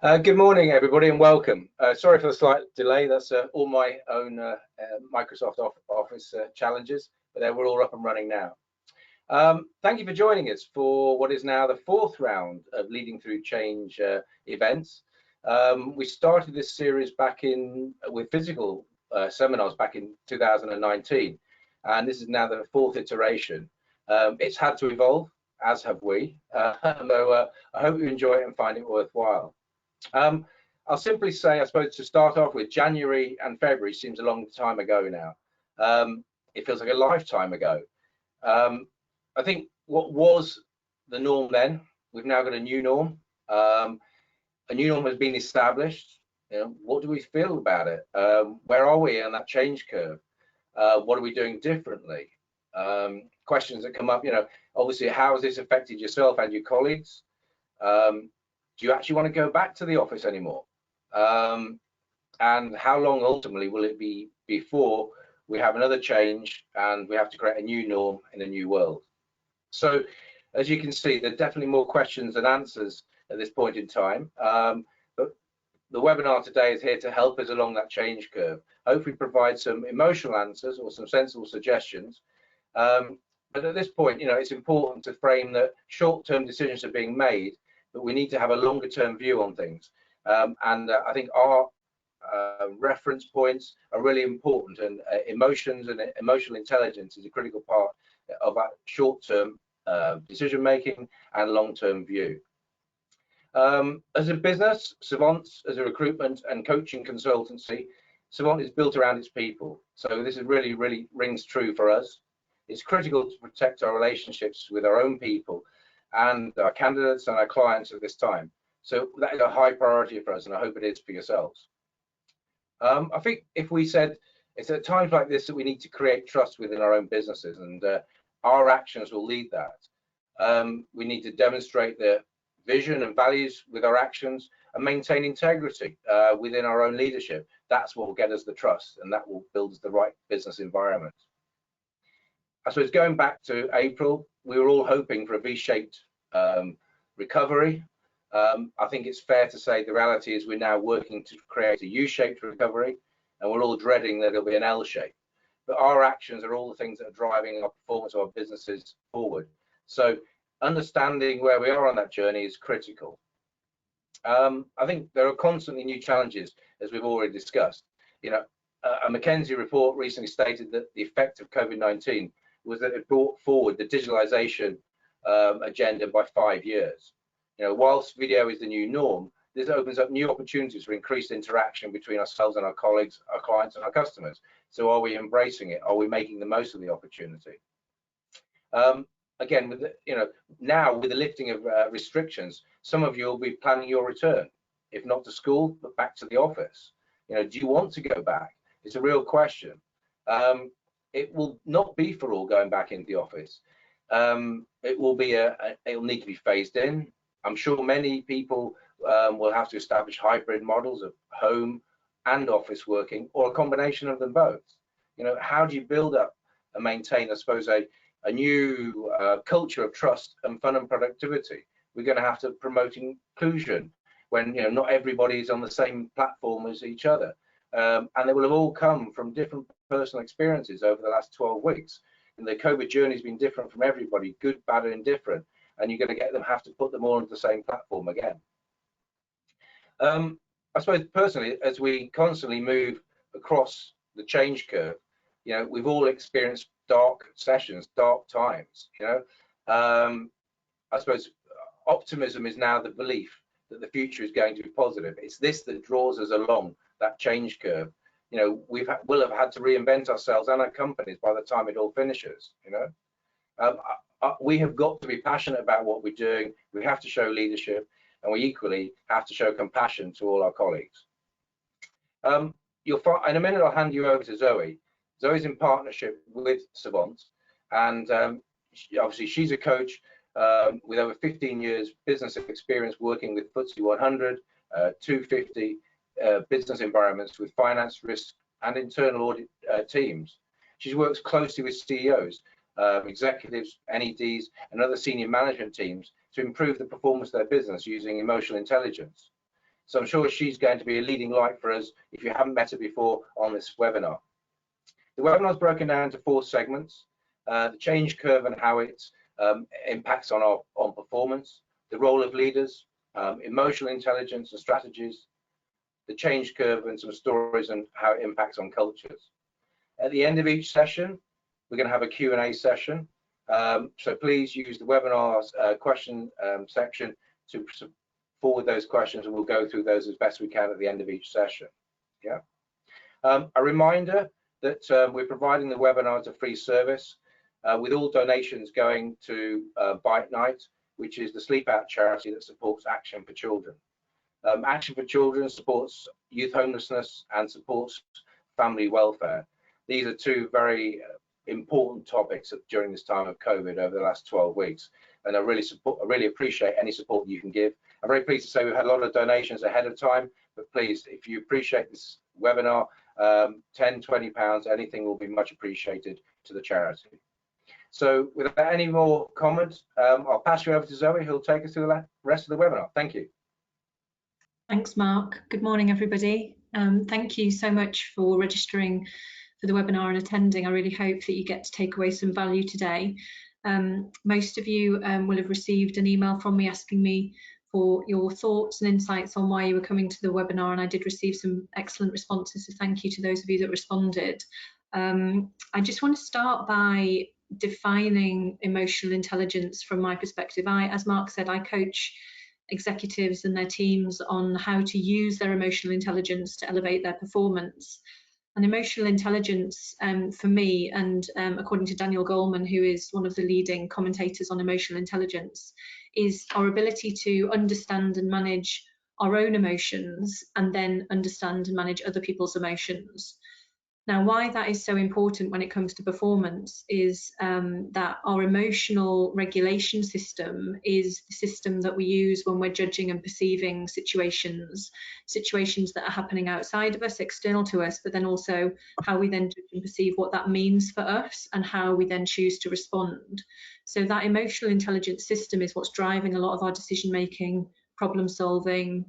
Good morning, everybody, and welcome. Sorry for the slight delay. That's all my own Microsoft Office challenges, but we're all up and running now. Thank you for joining us for what is now the fourth round of Leading Through Change events. We started this series back with physical seminars back in 2019, and this is now the fourth iteration. It's had to evolve, as have we, so I hope you enjoy it and find it worthwhile. I'll simply say, I suppose, to start off with, January and February seems a long time ago now. It feels like a lifetime ago. I think what was the norm then, we've now got a new norm. A new norm has been established. What do we feel about it? Where are we on that change curve? What are we doing differently? Questions that come up, obviously, how has this affected yourself and your colleagues? Do you actually want to go back to the office anymore? And how long ultimately will it be before we have another change and we have to create a new norm in a new world? So as you can see, there are definitely more questions than answers at this point in time. But the webinar today is here to help us along that change curve, hopefully provide some emotional answers or some sensible suggestions. But at this point, it's important to frame that short-term decisions are being made, but we need to have a longer term view on things. I think our reference points are really important, and emotions and emotional intelligence is a critical part of that short term decision making and long term view. As a business, Savant, as a recruitment and coaching consultancy, Savant is built around its people. So this is really rings true for us. It's critical to protect our relationships with our own people and our candidates and our clients at this time. So that is a high priority for us, and I hope it is for yourselves. I think if we said it's at times like this that we need to create trust within our own businesses, and our actions will lead that. We need to demonstrate the vision and values with our actions and maintain integrity within our own leadership. That's what will get us the trust, and that will build us the right business environment. I suppose going back to April, we were all hoping for a V-shaped recovery. I think it's fair to say the reality is we're now working to create a U-shaped recovery, and we're all dreading that it'll be an L-shape. But our actions are all the things that are driving our performance of our businesses forward. So understanding where we are on that journey is critical. I think there are constantly new challenges, as we've already discussed. A McKinsey report recently stated that the effect of COVID-19 was that it brought forward the digitalization agenda by 5 years. Whilst video is the new norm, this opens up new opportunities for increased interaction between ourselves and our colleagues, our clients and our customers. So are we embracing it? Are we making the most of the opportunity? Again, now with the lifting of restrictions, some of you will be planning your return, if not to school, but back to the office. Do you want to go back? It's a real question. It will not be for all going back into the office. It will need to be phased in. I'm sure many people will have to establish hybrid models of home and office working, or a combination of them both. How do you build up and maintain, I suppose, a new culture of trust and fun and productivity? We're going to have to promote inclusion when not everybody is on the same platform as each other. And they will have all come from different personal experiences over the last 12 weeks. And the COVID journey has been different from everybody, good, bad, and indifferent. And you're going to have to put them all onto the same platform again. I suppose personally, as we constantly move across the change curve, we've all experienced dark sessions, dark times. I suppose optimism is now the belief that the future is going to be positive. It's this that draws us along that change curve. We'll have had to reinvent ourselves and our companies by the time it all finishes. We have got to be passionate about what we're doing. We have to show leadership, and we equally have to show compassion to all our colleagues. In a minute, I'll hand you over to Zoe. Zoe's in partnership with Savant, and obviously she's a coach with over 15 years business experience working with FTSE 100, 250 business environments with finance, risk, and internal audit teams. She works closely with CEOs, executives, NEDs, and other senior management teams to improve the performance of their business using emotional intelligence. So I'm sure she's going to be a leading light for us if you haven't met her before on this webinar. The webinar is broken down into 4 segments: the change curve and how it impacts on performance, the role of leaders, emotional intelligence and strategies, the change curve and some stories and how it impacts on cultures. At the end of each session, we're going to have a Q&A session. So please use the webinar's question section to forward those questions, and we'll go through those as best we can at the end of each session. Yeah. A reminder that we're providing the webinar as a free service, with all donations going to Bite Night, which is the sleep out charity that supports Action for Children. Action for Children supports youth homelessness and supports family welfare. These are 2 very important topics during this time of COVID over the last 12 weeks, and I really appreciate any support you can give. I'm very pleased to say we've had a lot of donations ahead of time, but please, if you appreciate this webinar, 10, 20 pounds, anything will be much appreciated to the charity. So without any more comments, I'll pass you over to Zoe, who'll take us through the rest of the webinar. Thank you. Thanks, Mark. Good morning, everybody. Thank you so much for registering for the webinar and attending. I really hope that you get to take away some value today. Most of you will have received an email from me asking me for your thoughts and insights on why you were coming to the webinar, and I did receive some excellent responses, so thank you to those of you that responded. I just want to start by defining emotional intelligence from my perspective. As Mark said, I coach executives and their teams on how to use their emotional intelligence to elevate their performance. And emotional intelligence, for me, and according to Daniel Goleman, who is one of the leading commentators on emotional intelligence, is our ability to understand and manage our own emotions and then understand and manage other people's emotions. Now, why that is so important when it comes to performance is that our emotional regulation system is the system that we use when we're judging and perceiving situations that are happening outside of us, external to us, but then also how we then judge and perceive what that means for us and how we then choose to respond. So that emotional intelligence system is what's driving a lot of our decision making, problem solving,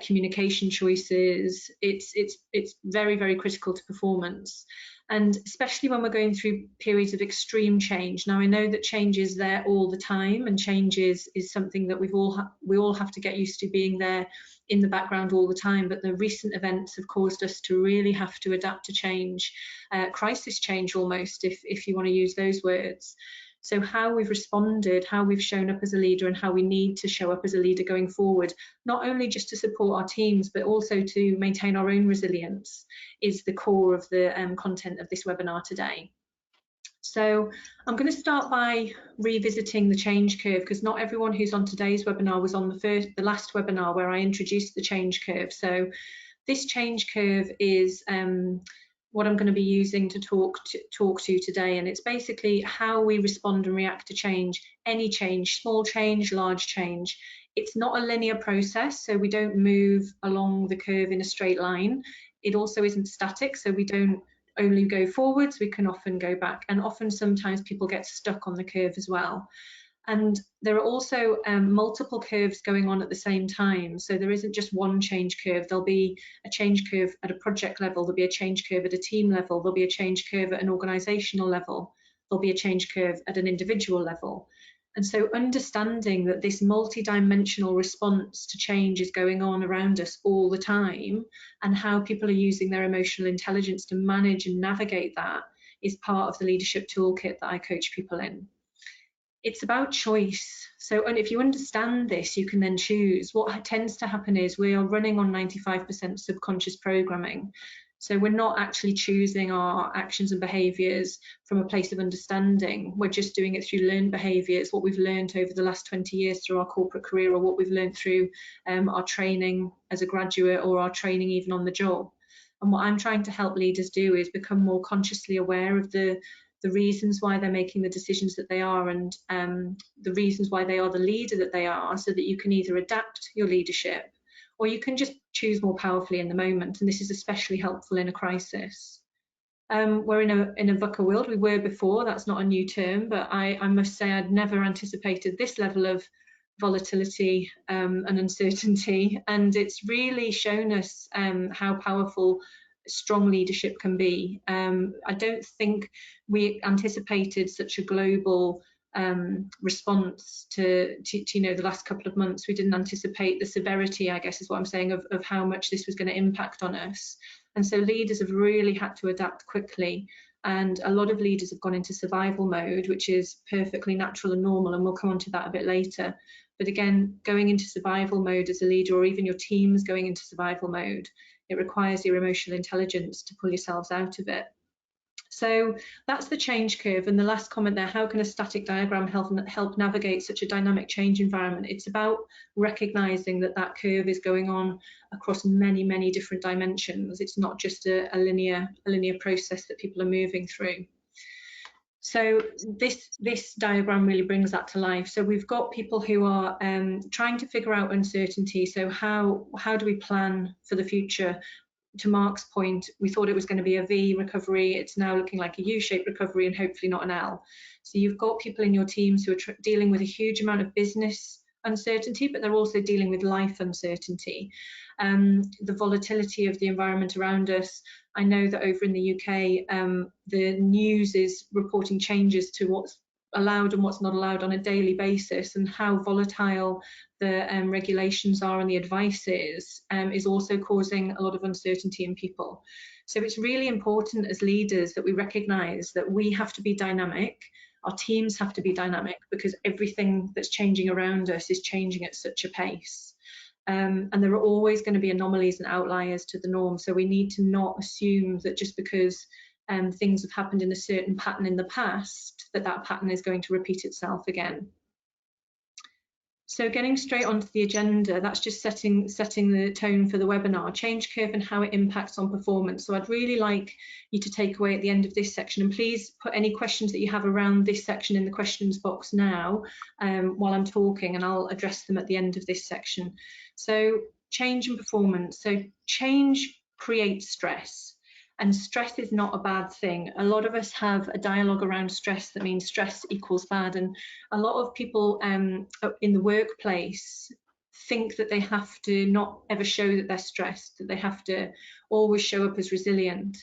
communication choices. It's very, very critical to performance, and especially when we're going through periods of extreme change. Now, I know that change is there all the time, and change is something that we all have to get used to being there in the background all the time, but the recent events have caused us to really have to adapt to change, crisis change almost, if you want to use those words. So how we've responded, how we've shown up as a leader, and how we need to show up as a leader going forward, not only just to support our teams, but also to maintain our own resilience, is the core of the content of this webinar today. So I'm going to start by revisiting the change curve, because not everyone who's on today's webinar was on the last webinar where I introduced the change curve. So this change curve is what I'm going to be using to talk to today, and it's basically how we respond and react to change, any change, small change, large change. It's not a linear process, so we don't move along the curve in a straight line. It also isn't static, so we don't only go forwards, we can often go back, and often sometimes people get stuck on the curve as well. And there are also multiple curves going on at the same time. So there isn't just one change curve. There'll be a change curve at a project level. There'll be a change curve at a team level. There'll be a change curve at an organizational level. There'll be a change curve at an individual level. And so understanding that this multi-dimensional response to change is going on around us all the time, and how people are using their emotional intelligence to manage and navigate that, is part of the leadership toolkit that I coach people in. It's about choice. So, and if you understand this, you can then choose. What tends to happen is we are running on 95% subconscious programming. So we're not actually choosing our actions and behaviours from a place of understanding. We're just doing it through learned behaviours, what we've learned over the last 20 years through our corporate career, or what we've learned through our training as a graduate, or our training even on the job. And what I'm trying to help leaders do is become more consciously aware of the reasons why they're making the decisions that they are, and the reasons why they are the leader that they are, so that you can either adapt your leadership or you can just choose more powerfully in the moment. And this is especially helpful in a crisis. We're in a VUCA world. We were before, that's not a new term, but I must say I'd never anticipated this level of volatility and uncertainty, and it's really shown us how powerful strong leadership can be. I don't think we anticipated such a global response to the last couple of months. We didn't anticipate the severity, I guess is what I'm saying, of how much this was going to impact on us. And so leaders have really had to adapt quickly. And a lot of leaders have gone into survival mode, which is perfectly natural and normal, and we'll come on to that a bit later. But again, going into survival mode as a leader, or even your teams going into survival mode, it requires your emotional intelligence to pull yourselves out of it. So that's the change curve. And the last comment there, how can a static diagram help navigate such a dynamic change environment? It's about recognizing that that curve is going on across many, many different dimensions. It's not just a linear process that people are moving through. So this diagram really brings that to life. So we've got people who are trying to figure out uncertainty. So how do we plan for the future? To Mark's point, we thought it was going to be a V recovery. It's now looking like a U-shaped recovery and hopefully not an L. So you've got people in your teams who are dealing with a huge amount of business uncertainty, but they're also dealing with life uncertainty. The volatility of the environment around us. I know that over in the UK, the news is reporting changes to what's allowed and what's not allowed on a daily basis, and how volatile the regulations are and the advice is also causing a lot of uncertainty in people. So it's really important as leaders that we recognise that we have to be dynamic, our teams have to be dynamic, because everything that's changing around us is changing at such a pace. And there are always going to be anomalies and outliers to the norm, so we need to not assume that just because things have happened in a certain pattern in the past, that pattern is going to repeat itself again. So getting straight onto the agenda, that's just setting the tone for the webinar, change curve and how it impacts on performance. So I'd really like you to take away at the end of this section, and please put any questions that you have around this section in the questions box now while I'm talking, and I'll address them at the end of this section. So change and performance. So change creates stress. And stress is not a bad thing. A lot of us have a dialogue around stress that means stress equals bad. And a lot of people in the workplace think that they have to not ever show that they're stressed, that they have to always show up as resilient.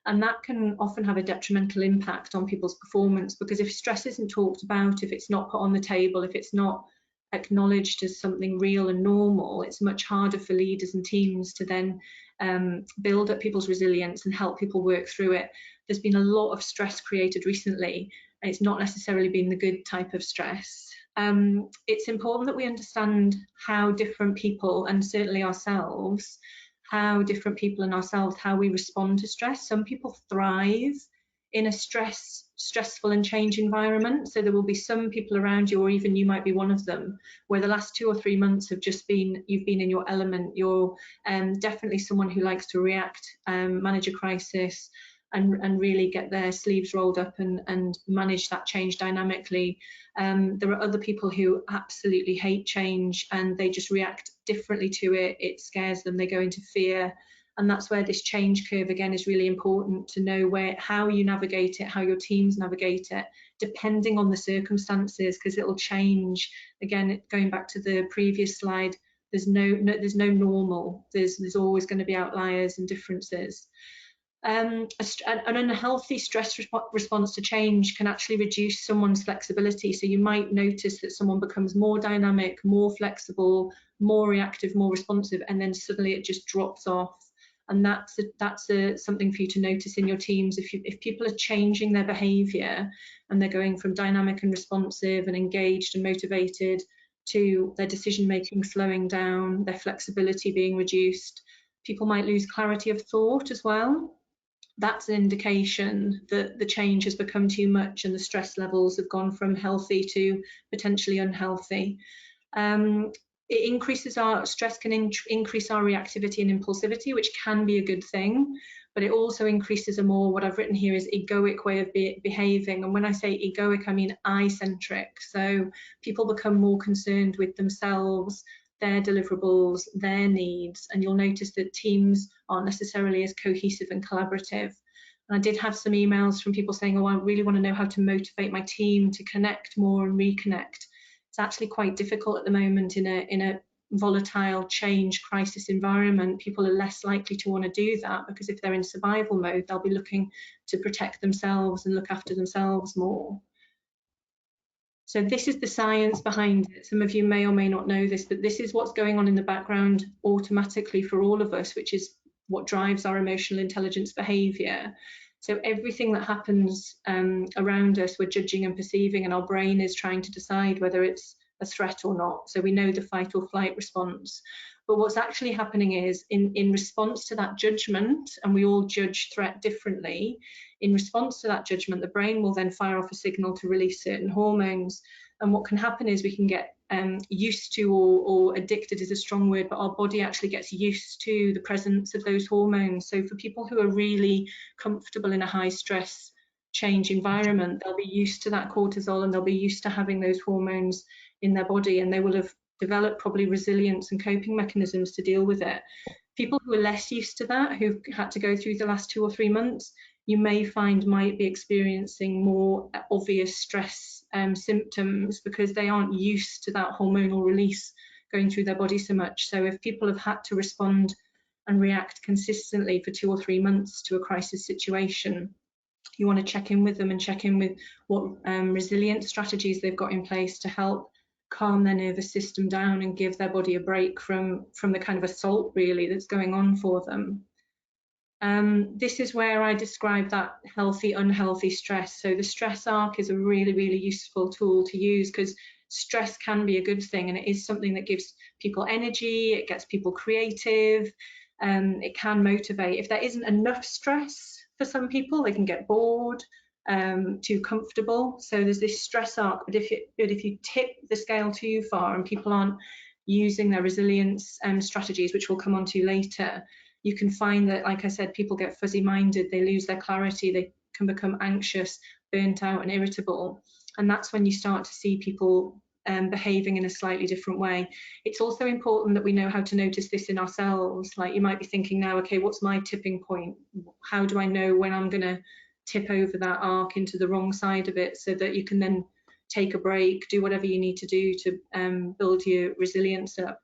And that can often have a detrimental impact on people's performance, because if stress isn't talked about, if it's not put on the table, if it's not acknowledged as something real and normal, it's much harder for leaders and teams to then build up people's resilience and help people work through it. There's been a lot of stress created recently, and it's not necessarily been the good type of stress. It's important that we understand how different people, and certainly ourselves, how we respond to stress. Some people thrive in a stressful and change environment. So there will be some people around you, or even you might be one of them, where the last 2 or 3 months have just been, you've been in your element. You're definitely someone who likes to react, manage a crisis, and really get their sleeves rolled up and manage that change dynamically. There are other people who absolutely hate change and they just react differently to it. It scares them, they go into fear. And that's where this change curve again is really important, to know how you navigate it, how your teams navigate it, depending on the circumstances, because it'll change. Again, going back to the previous slide, there's no normal. There's always going to be outliers and differences. An unhealthy stress response to change can actually reduce someone's flexibility. So you might notice that someone becomes more dynamic, more flexible, more reactive, more responsive, and then suddenly it just drops off. And that's something for you to notice in your teams. If people are changing their behaviour and they're going from dynamic and responsive and engaged and motivated to their decision making slowing down, their flexibility being reduced, people might lose clarity of thought as well. That's an indication that the change has become too much and the stress levels have gone from healthy to potentially unhealthy. It increases our stress, can increase our reactivity and impulsivity, which can be a good thing, but it also increases a more, what I've written here is egoic way of behaving. And when I say egoic, I mean I-centric. So people become more concerned with themselves, their deliverables, their needs, and you'll notice that teams aren't necessarily as cohesive and collaborative. And I did have some emails from people saying, oh, I really want to know how to motivate my team to connect more and reconnect. It's actually quite difficult at the moment in a volatile change crisis environment. People are less likely to want to do that, because if they're in survival mode, they'll be looking to protect themselves and look after themselves more. So this is the science behind it. Some of you may or may not know this, but this is what's going on in the background automatically for all of us, which is what drives our emotional intelligence behavior. So everything that happens around us, we're judging and perceiving, and our brain is trying to decide whether it's a threat or not. So we know the fight or flight response. But what's actually happening is in response to that judgment, and we all judge threat differently, in response to that judgment, the brain will then fire off a signal to release certain hormones. And what can happen is we can get used to, or addicted is a strong word, but our body actually gets used to the presence of those hormones. So for people who are really comfortable in a high stress change environment, they'll be used to that cortisol, and they'll be used to having those hormones in their body, and they will have developed probably resilience and coping mechanisms to deal with it. People who are less used to that, who've had to go through the last 2 or 3 months, you may find might be experiencing more obvious stress symptoms, because they aren't used to that hormonal release going through their body so much. So if people have had to respond and react consistently for 2 or 3 months to a crisis situation, you want to check in with them and check in with what resilience strategies they've got in place to help calm their nervous system down and give their body a break from the kind of assault really that's going on for them. This is where I describe that healthy, unhealthy stress. So the stress arc is a really, really useful tool to use, because stress can be a good thing, and it is something that gives people energy, it gets people creative, it can motivate. If there isn't enough stress for some people, they can get bored, too comfortable. So there's this stress arc, but if you tip the scale too far and people aren't using their resilience strategies, which we'll come on to later, you can find that, like I said, people get fuzzy-minded, they lose their clarity, they can become anxious, burnt out and irritable. And that's when you start to see people behaving in a slightly different way. It's also important that we know how to notice this in ourselves. Like, you might be thinking now, okay, what's my tipping point? How do I know when I'm going to tip over that arc into the wrong side of it, so that you can then take a break, do whatever you need to do to build your resilience up.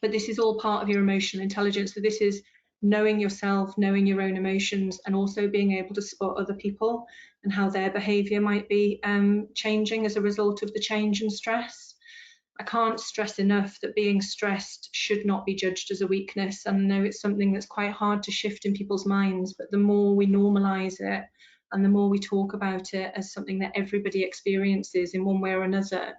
But this is all part of your emotional intelligence. So this is knowing yourself, knowing your own emotions, and also being able to spot other people and how their behaviour might be changing as a result of the change and stress. I can't stress enough that being stressed should not be judged as a weakness. And I know it's something that's quite hard to shift in people's minds, but the more we normalise it and the more we talk about it as something that everybody experiences in one way or another,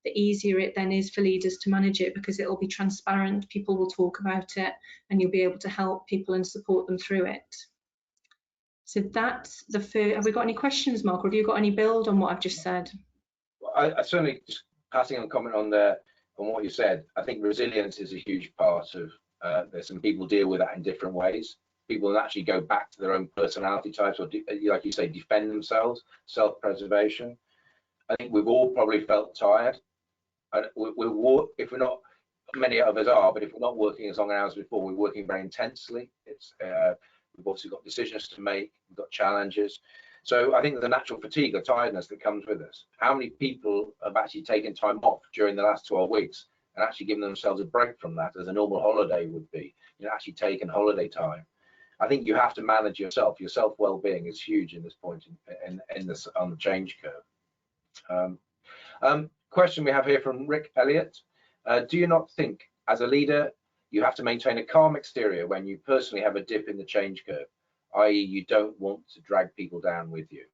the easier it then is for leaders to manage it, because it will be transparent, people will talk about it, and you'll be able to help people and support them through it. So that's the first. Have we got any questions, Mark, or have you got any build on what I've just said? Well, I certainly, just passing on comment on what you said, I think resilience is a huge part of there's some people deal with that in different ways. People actually go back to their own personality types, or like you say, defend themselves, self-preservation. I think we've all probably felt tired. If we're not, many of us are, but if we're not working as long hours before, we're working very intensely. We've also got decisions to make, we've got challenges. So I think there's a natural fatigue or tiredness that comes with us. How many people have actually taken time off during the last 12 weeks and actually given themselves a break from that, as a normal holiday would be, actually taking holiday time? I think you have to manage yourself. Your self-well-being is huge in this point on the change curve. Question we have here from Rick Elliott. Do you not think, as a leader, you have to maintain a calm exterior when you personally have a dip in the change curve, i.e. you don't want to drag people down with you?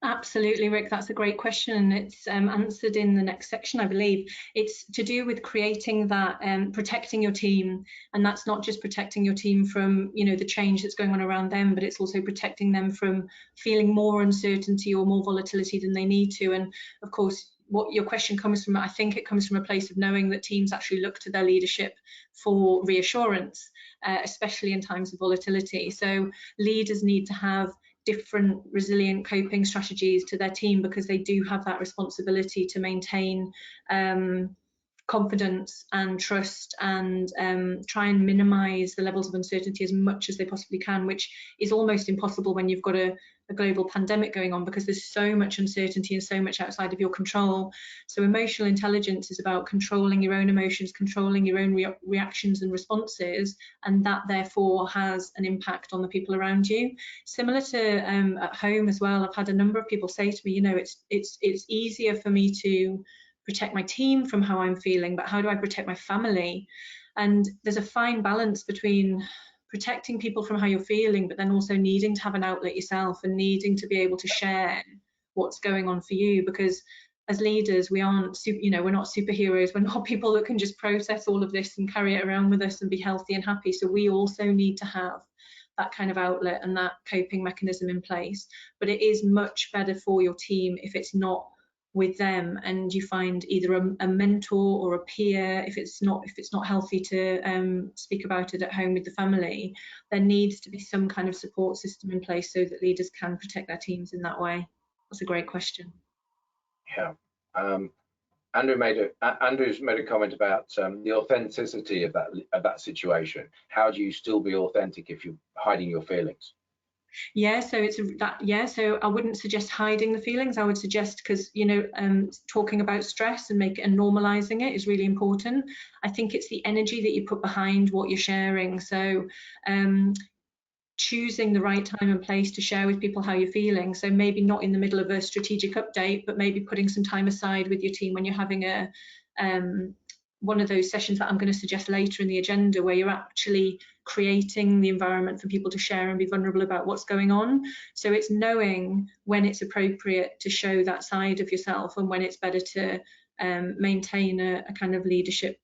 Absolutely, Rick, that's a great question. It's answered in the next section, I believe. It's to do with creating that, protecting your team. And that's not just protecting your team from, the change that's going on around them, but it's also protecting them from feeling more uncertainty or more volatility than they need to. And of course, what your question comes from, I think it comes from a place of knowing that teams actually look to their leadership for reassurance, especially in times of volatility. So leaders need to have different resilient coping strategies to their team, because they do have that responsibility to maintain confidence and trust, and try and minimize the levels of uncertainty as much as they possibly can, which is almost impossible when you've got a global pandemic going on, because there's so much uncertainty and so much outside of your control. So emotional intelligence is about controlling your own emotions, controlling your own reactions and responses, and that therefore has an impact on the people around you. Similar to at home as well, I've had a number of people say to me, you know, it's easier for me to protect my team from how I'm feeling, but how do I protect my family? And there's a fine balance between protecting people from how you're feeling, but then also needing to have an outlet yourself and needing to be able to share what's going on for you, because as leaders, we aren't, you know, we're not superheroes. We're not people that can just process all of this and carry it around with us and be healthy and happy. So we also need to have that kind of outlet and that coping mechanism in place. But it is much better for your team if it's not with them, and you find either a mentor or a peer. If it's not healthy to speak about it at home with the family, there needs to be some kind of support system in place so that leaders can protect their teams in that way. That's a great question. Yeah. Andrew's made a comment about the authenticity of that situation. How do you still be authentic if you're hiding your feelings? Yeah, so it's that. Yeah, so I wouldn't suggest hiding the feelings. I would suggest, because you know, talking about stress and normalizing it is really important. I think it's the energy that you put behind what you're sharing. So choosing the right time and place to share with people how you're feeling. So maybe not in the middle of a strategic update, but maybe putting some time aside with your team when you're having a one of those sessions that I'm going to suggest later in the agenda, where you're actually creating the environment for people to share and be vulnerable about what's going on. So it's knowing when it's appropriate to show that side of yourself and when it's better to maintain a kind of leadership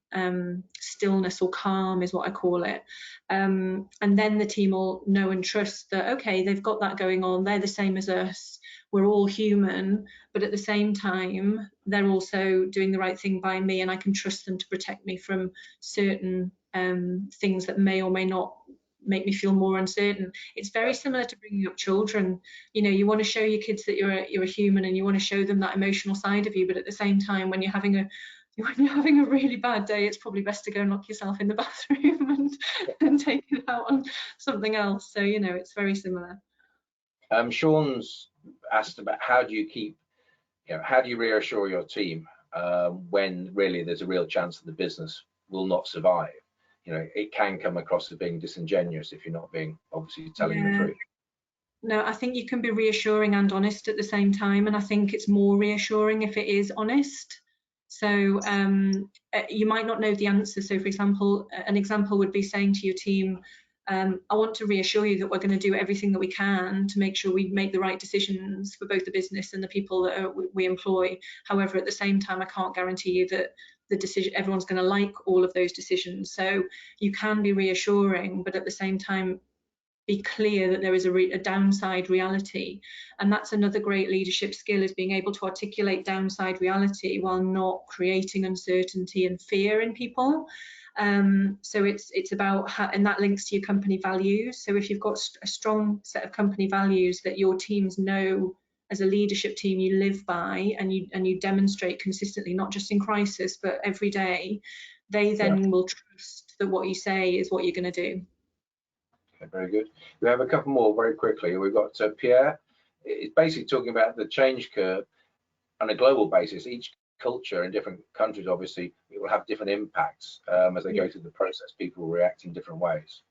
stillness or calm is what I call it. And then the team will know and trust that, okay, they've got that going on, they're the same as us, we're all human, but at the same time, they're also doing the right thing by me, and I can trust them to protect me from certain things that may or may not make me feel more uncertain. It's very similar to bringing up children. You know, you want to show your kids that you're a human, and you want to show them that emotional side of you, but at the same time, when you're having a really bad day, it's probably best to go and lock yourself in the bathroom and take it out on something else. So, you know, it's very similar. Sean's asked about how do you reassure your team when really there's a real chance that the business will not survive? You know, it can come across as being disingenuous if you're not being obviously telling the truth. No, I think you can be reassuring and honest at the same time, and I think it's more reassuring if it is honest. So you might not know the answer. So for example, an example would be saying to your team, I want to reassure you that we're going to do everything that we can to make sure we make the right decisions for both the business and the people that we employ. However, at the same time, I can't guarantee you that the decision, everyone's going to like all of those decisions. So you can be reassuring, but at the same time, be clear that there is a downside reality. And that's another great leadership skill, is being able to articulate downside reality while not creating uncertainty and fear in people. So it's about and that links to your company values. So if you've got a strong set of company values that your teams know as a leadership team you live by, and you demonstrate consistently, not just in crisis but every day, they then will trust that what you say is what you're going to do. Okay, very good. We have a couple more very quickly. We've got Pierre. It's basically talking about the change curve on a global basis. Each culture in different countries, obviously, it will have different impacts as they go through the process. People will react in different ways.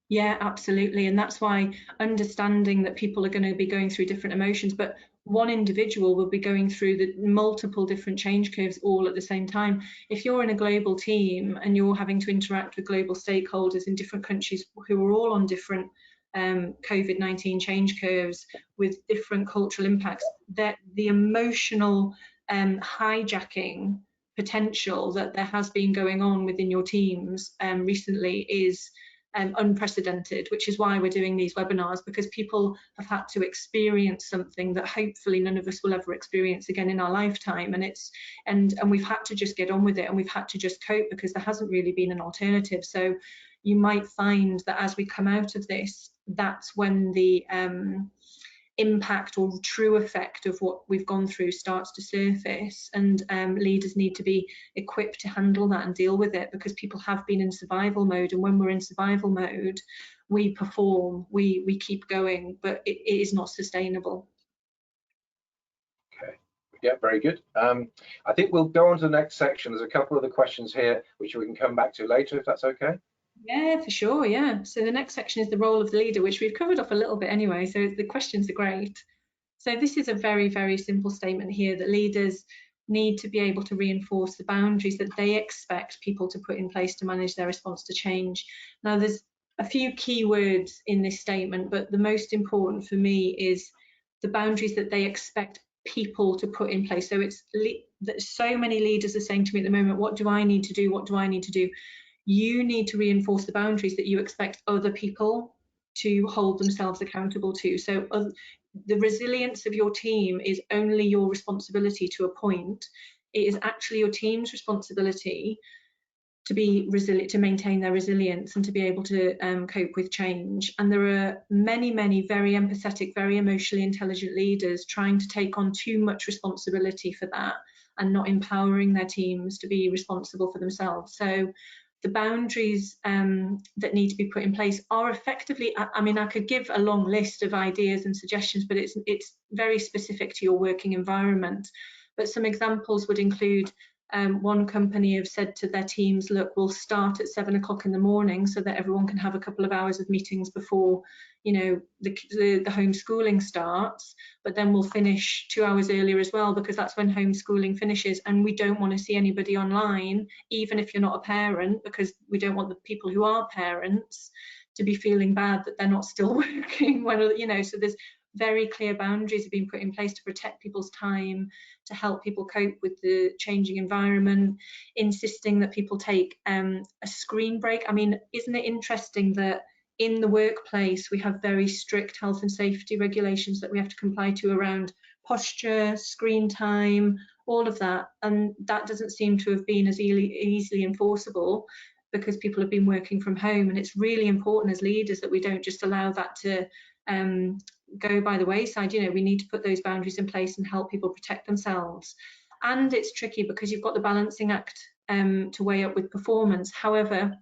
Yeah, absolutely. And that's why understanding that people are going to be going through different emotions, but one individual will be going through the multiple different change curves all at the same time. If you're in a global team and you're having to interact with global stakeholders in different countries who are all on different COVID-19 change curves with different cultural impacts, that the emotional hijacking potential that there has been going on within your teams recently is unprecedented, which is why we're doing these webinars, because people have had to experience something that hopefully none of us will ever experience again in our lifetime, and we've had to just get on with it, and we've had to just cope because there hasn't really been an alternative. So you might find that as we come out of this, that's when the impact or true effect of what we've gone through starts to surface, and leaders need to be equipped to handle that and deal with it, because people have been in survival mode, and when we're in survival mode we perform, we keep going, but it is not sustainable. Okay, yeah, very good. I think we'll go on to the next section. There's a couple of the questions here which we can come back to later, if that's okay. Yeah, for sure, yeah. So the next section is the role of the leader, which we've covered off a little bit anyway, so the questions are great. So this is a very, very simple statement here, that leaders need to be able to reinforce the boundaries that they expect people to put in place to manage their response to change. Now, there's a few key words in this statement, but the most important for me is the boundaries that they expect people to put in place. So it's that so many leaders are saying to me at the moment, what do I need to do? What do I need to do? You need to reinforce the boundaries that you expect other people to hold themselves accountable to. So the resilience of your team is only your responsibility to a point. It is actually your team's responsibility to be resilient, to maintain their resilience and to be able to cope with change. And there are many, many very empathetic, very emotionally intelligent leaders trying to take on too much responsibility for that and not empowering their teams to be responsible for themselves. So the boundaries that need to be put in place are effectively, I mean, I could give a long list of ideas and suggestions, but it's very specific to your working environment. But some examples would include, one company have said to their teams, look, we'll start at 7 o'clock in the morning so that everyone can have a couple of hours of meetings before, you know, the homeschooling starts, but then we'll finish 2 hours earlier as well, because that's when homeschooling finishes, and we don't want to see anybody online, even if you're not a parent, because we don't want the people who are parents to be feeling bad that they're not still working when, you know. So there's very clear boundaries have been put in place to protect people's time, to help people cope with the changing environment, insisting that people take a screen break. I mean, isn't it interesting that in the workplace we have very strict health and safety regulations that we have to comply to around posture, screen time, all of that, and that doesn't seem to have been as easily enforceable because people have been working from home. And it's really important as leaders that we don't just allow that to go by the wayside. You know, we need to put those boundaries in place and help people protect themselves. And it's tricky because you've got the balancing act to weigh up with performance. However,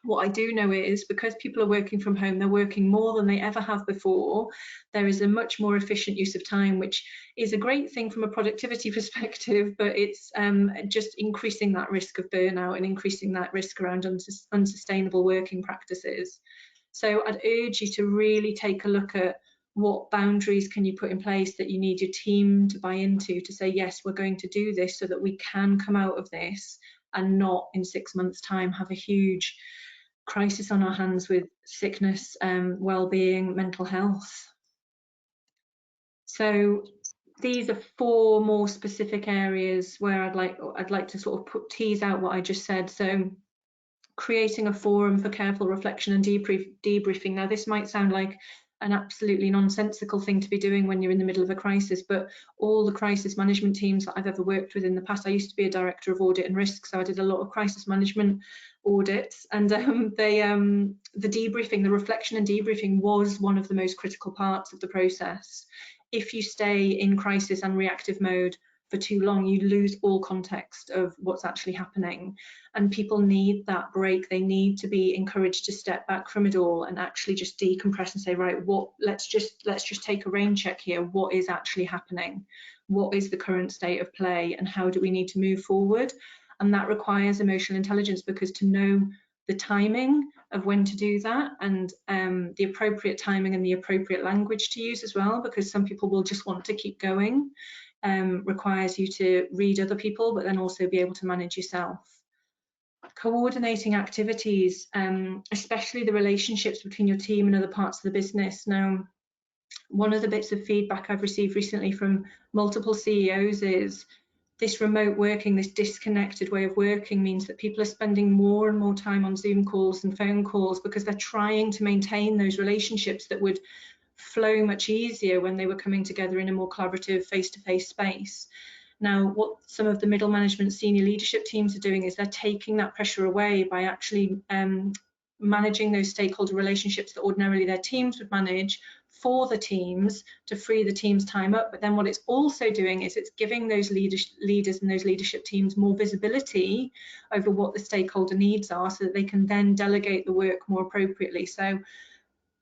what I do know is, because people are working from home, they're working more than they ever have before. There is a much more efficient use of time, which is a great thing from a productivity perspective, but it's just increasing that risk of burnout and increasing that risk around unsustainable working practices. So I'd urge you to really take a look at what boundaries can you put in place that you need your team to buy into, to say, yes, we're going to do this so that we can come out of this and not in 6 months' time have a huge crisis on our hands with sickness, well-being, mental health. So these are 4 more specific areas where I'd like to sort of tease out what I just said. So creating a forum for careful reflection and debriefing. Now, this might sound like an absolutely nonsensical thing to be doing when you're in the middle of a crisis, but all the crisis management teams that I've ever worked with in the past, I used to be a director of audit and risk, so I did a lot of crisis management audits, and the debriefing, the reflection and debriefing was one of the most critical parts of the process. If you stay in crisis and reactive mode for too long, you lose all context of what's actually happening, and people need that break. They need to be encouraged to step back from it all and actually just decompress and say, right, let's just take a rain check here. What is actually happening? What is the current state of play, and how do we need to move forward? And that requires emotional intelligence, because to know the timing of when to do that, and the appropriate timing and the appropriate language to use as well, because some people will just want to keep going, requires you to read other people, but then also be able to manage yourself. Coordinating activities, especially the relationships between your team and other parts of the business. Now, one of the bits of feedback I've received recently from multiple CEOs is this remote working, this disconnected way of working, means that people are spending more and more time on Zoom calls and phone calls because they're trying to maintain those relationships that would flow much easier when they were coming together in a more collaborative face-to-face space. Now, what some of the middle management senior leadership teams are doing is they're taking that pressure away by actually managing those stakeholder relationships that ordinarily their teams would manage for the teams to free the team's time up. But then what it's also doing is it's giving those leaders and those leadership teams more visibility over what the stakeholder needs are, so that they can then delegate the work more appropriately. So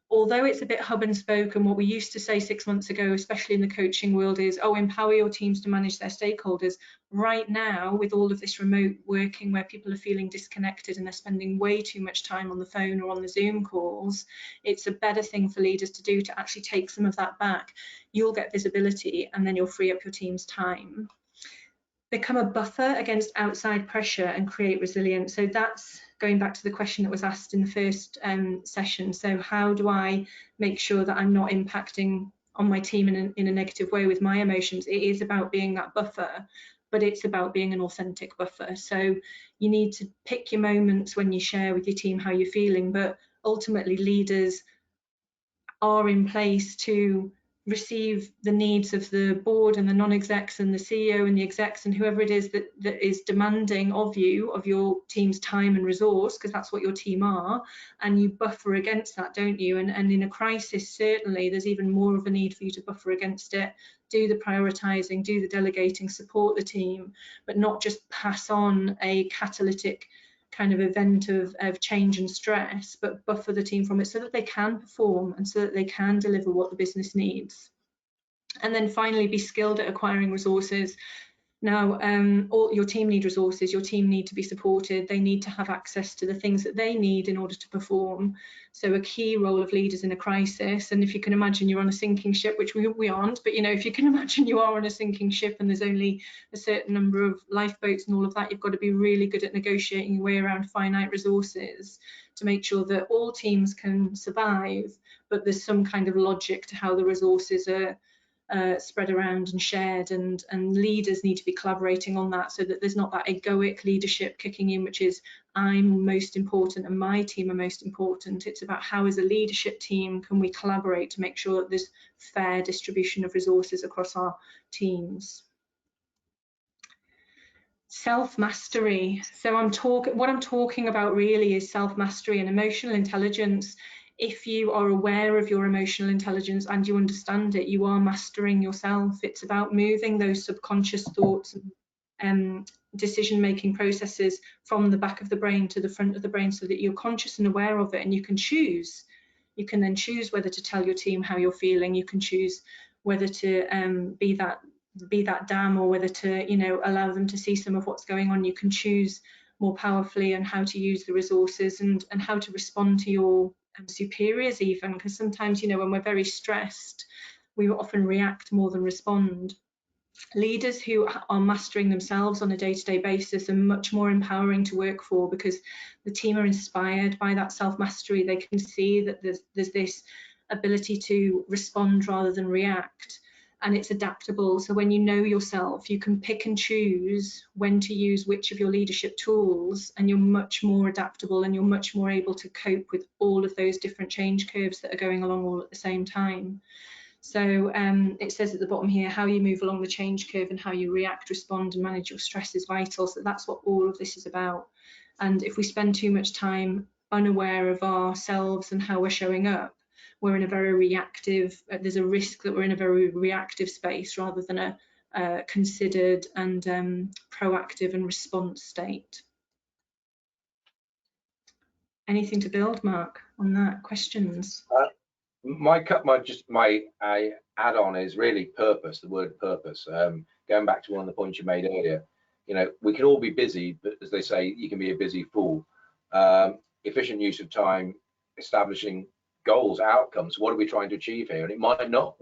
although it's a bit hub and spoke, and what we used to say 6 months ago, especially in the coaching world, is, oh, empower your teams to manage their stakeholders. Right now, with all of this remote working where people are feeling disconnected and they're spending way too much time on the phone or on the Zoom calls, it's a better thing for leaders to do to actually take some of that back. You'll get visibility and then you'll free up your team's time. Become a buffer against outside pressure and create resilience. So that's going back to the question that was asked in the first session. So how do I make sure that I'm not impacting on my team in a negative way with my emotions? It is about being that buffer, but it's about being an authentic buffer. So you need to pick your moments when you share with your team how you're feeling, but ultimately leaders are in place to receive the needs of the board and the non-execs and the CEO and the execs and whoever it is that is demanding of you, of your team's time and resource, because that's what your team are, and you buffer against that, don't you? And in a crisis, certainly there's even more of a need for you to buffer against it, do the prioritizing, do the delegating, support the team, but not just pass on a catalytic kind of event of change and stress, but buffer the team from it so that they can perform and so that they can deliver what the business needs. And then finally, be skilled at acquiring resources. Now, all your team need resources, your team need to be supported, they need to have access to the things that they need in order to perform. So a key role of leaders in a crisis, and if you can imagine you're on a sinking ship, which we aren't, but you know, if you can imagine you are on a sinking ship and there's only a certain number of lifeboats and all of that, you've got to be really good at negotiating your way around finite resources to make sure that all teams can survive, but there's some kind of logic to how the resources are spread around and shared, and leaders need to be collaborating on that so that there's not that egoic leadership kicking in, which is I'm most important and my team are most important. It's about how as a leadership team can we collaborate to make sure that there's fair distribution of resources across our teams. Self-mastery. So what I'm talking about really is self-mastery and emotional intelligence. If you are aware of your emotional intelligence and you understand it, you are mastering yourself. It's about moving those subconscious thoughts and decision-making processes from the back of the brain to the front of the brain so that you're conscious and aware of it, and you can choose. You can then choose whether to tell your team how you're feeling. You can choose whether to be that dam, or whether to, you know, allow them to see some of what's going on. You can choose more powerfully on how to use the resources and how to respond to your superiors even, because sometimes, you know, when we're very stressed, we often react more than respond. Leaders who are mastering themselves on a day-to-day basis are much more empowering to work for, because the team are inspired by that self-mastery. They can see that there's this ability to respond rather than react, and it's adaptable. So when you know yourself, you can pick and choose when to use which of your leadership tools, and you're much more adaptable and you're much more able to cope with all of those different change curves that are going along all at the same time. So it says at the bottom here, how you move along the change curve and how you react, respond and manage your stress is vital. So that's what all of this is about. And if we spend too much time unaware of ourselves and how we're showing up, we're in a very reactive, there's a risk that we're in a very reactive space rather than a considered and proactive and response state. Anything to build, Mark, on that? Questions? My add-on is really purpose, the word purpose. Going back to one of the points you made earlier, you know, we can all be busy, but as they say, you can be a busy fool. Efficient use of time, establishing goals, outcomes. What are we trying to achieve here? And it might not